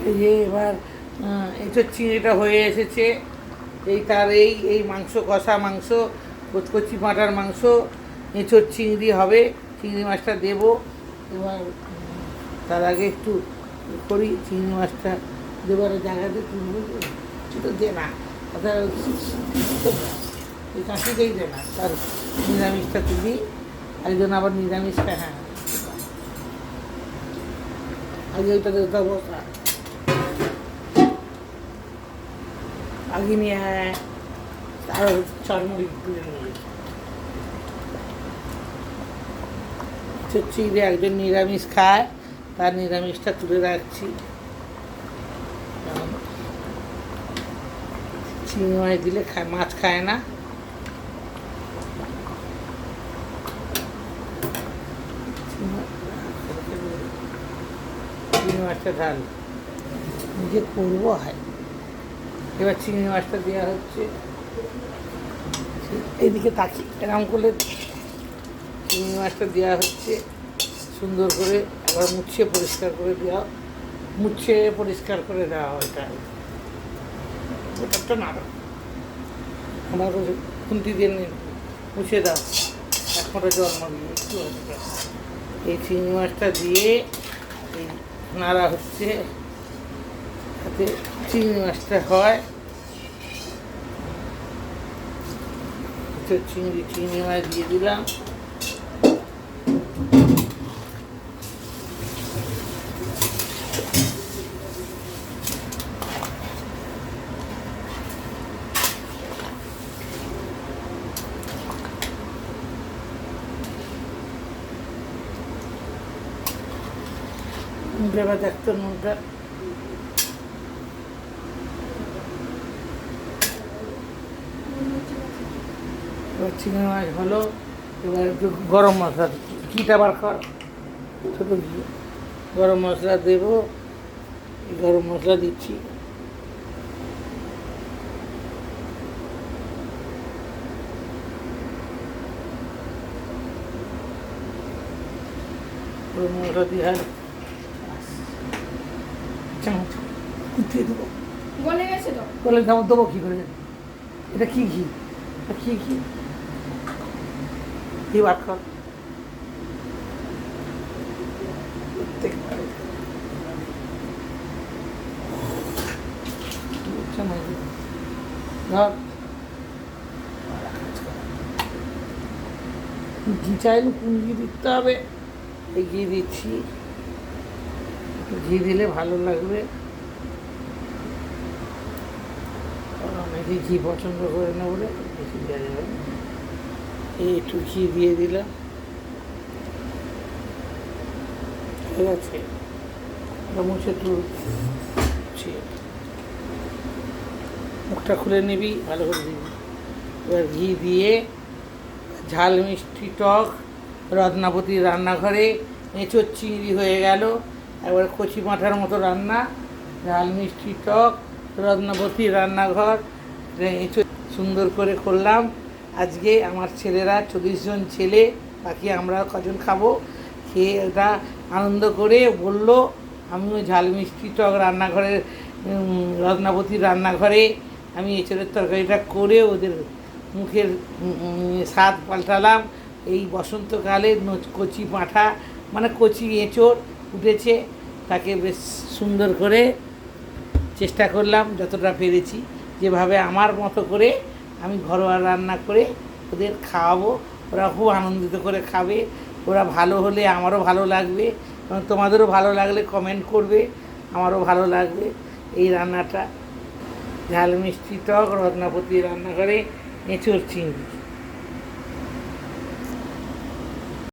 এই যে এবার এঁচোর চিংড়িটা হয়ে এসেছে। এই তার এই মাংস, কষা মাংস, কচি পাঁটার মাংস, এঁচোর চিংড়ি হবে। চিংড়ি মাছটা দেবো। এবার তার আগে একটু করি, চিংড়ি মাছটা দেবার জায়গাতে তুলব। তো দে না, কথা এই কাঁচিতেই দে না, তার নিরামিষটা তুলি। একজন আবার নিরামিষ খায়। হ্যাঁ, আগে ওইটা দেবো বসা, আগে নিয়ে আরো চরমরিচ তুলে নিয়ে চিংড়ি একজন নিরামিষ খায়, তার নিরামিষটা তুলে রাখছি। চিংড়ি মাছ দিলে মাছ খায় না। চিংড়ি মাছটা ঢাল নিজে করবো হয়। এবার চিংড়ি মাছটা দেওয়া হচ্ছে। এইদিকে তাকি এরকম করলে চিংড়ি মাছটা দেওয়া হচ্ছে সুন্দর করে। আবার মুছিয়ে পরিষ্কার করে দেওয়া, মুছিয়ে পরিষ্কার করে দেওয়া হয়। ওটা নাড়ো, আমার খুন্তি দিয়ে মুছে দাও, এক ফোঁটা জল মারিয়ে একটু। এই চিংড়ি মাছটা দিয়ে এই নাড়া হচ্ছে, যাতে চিংড়ি মাছটা হয়। চিংড়ি মাছ দিয়ে দিলাম। এবার দেখতো নুনটা এবার চিংড়ি মাছ হলো। এবার একটু গরম মশলা, ঘিটা বার কর, ছোটো ঘি, গরম মশলা দেবো। গরম মশলা দিচ্ছি। গরম মশলা দিয়ে আর চামচ কুচিয়ে দেবো। বলে গেছে তো, বলে চামচ দেবো কী করে? এটা কী ঘি? কী ঘি? ঘি বার কর। ধর ঘি চাইলে কোন ঘি দিতে হবে? এই ঘি দিচ্ছি। ঘি দিলে ভালো লাগবে। অনেকে ঘি পছন্দ করে না বলে বেশি দেওয়া যাবে না। এই একটু ঘি দিয়ে দিলাম, ঠিক আছে। মুছে একটু মুখটা খুলে নিবি, ভালো করে দিবি। এবার ঘি দিয়ে ঝাল মিষ্টি টক রত্নাপতির রান্নাঘরে এঁচোর চিংড়ি হয়ে গেল। একবার কচি মাথার মতো রান্না, ঝাল মিষ্টি টক রত্নাপতির রান্নাঘর। এঁচোর সুন্দর করে করলাম। আজকে আমার ছেলেরা 40 জন ছেলে, বাকি আমরা কজন খাবো। খেয়ে ওটা আনন্দ করে বললো আমিও ঝাল মিষ্টি টক রান্নাঘরে, রত্নাপতির রান্নাঘরে আমি এঁচোড়ের তরকারিটা করে ওদের মুখের স্বাদ পাল্টালাম। এই বসন্তকালে কচি পাঁঠা মানে কচি এঁচোড় উঠেছে, তাকে বেশ সুন্দর করে চেষ্টা করলাম যতটা পেরেছি, যেভাবে আমার মতো করে আমি ঘরোয়া রান্না করে ওদের খাওয়াবো। ওরা খুব আনন্দিত করে খাবে। ওরা ভালো হলে আমারও ভালো লাগবে, এবং তোমাদেরও ভালো লাগলে কমেন্ট করবে, আমারও ভালো লাগবে। এই রান্নাটা ঝাল মিষ্টি টক রত্নাপতি রান্নাঘরে এঁচোড় চিংড়ি।